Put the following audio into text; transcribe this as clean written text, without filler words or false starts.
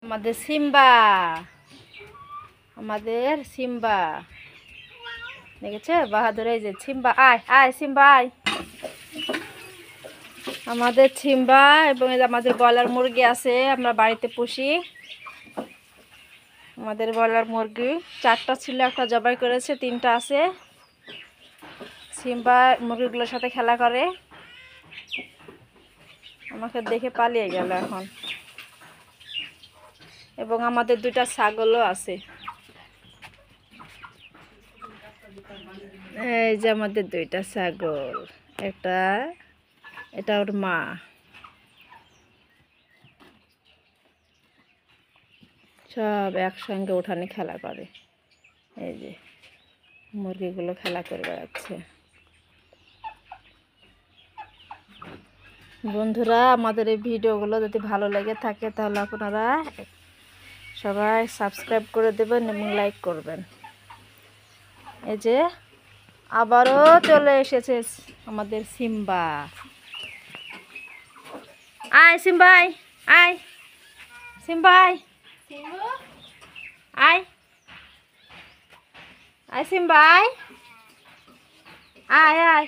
আমাদের সিম্বা, আমাদের সিম্বা দেখেছে বাহাদুর। এই যে সিম্বা, আয় আয় সিম্বা আয়। আমাদের সিম্বা এবং এই যে আমাদের ব্রয়লার মুরগি আছে, আমরা বাড়িতে পুষি। আমাদের ব্রয়লার মুরগি 4টা ছিল, একটা জবাই করেছে, 3টা আছে। সিম্বা মুরগিগুলোর সাথে খেলা করে, আমাকে দেখে পালিয়ে গেল এখন। এবং আমাদের 2টা ছাগলও আছে। এই যে আমাদের 2টা ছাগল, এটা ওর মা। সব একসঙ্গে উঠানে খেলা করে। এই যে মুরগিগুলো খেলা করে বেড়াচ্ছে। বন্ধুরা, আমাদের এই ভিডিওগুলো যদি ভালো লেগে থাকে তাহলে আপনারা সবাই সাবস্ক্রাইব করে দেবেন এবং লাইক করবেন। এই যে আবারও চলে এসেছে আমাদের সিম্বা। আয় সিম্বা আয়, আয় সিম্বা আয়, আয় আয় সিম্বা আয়, আয় আয়।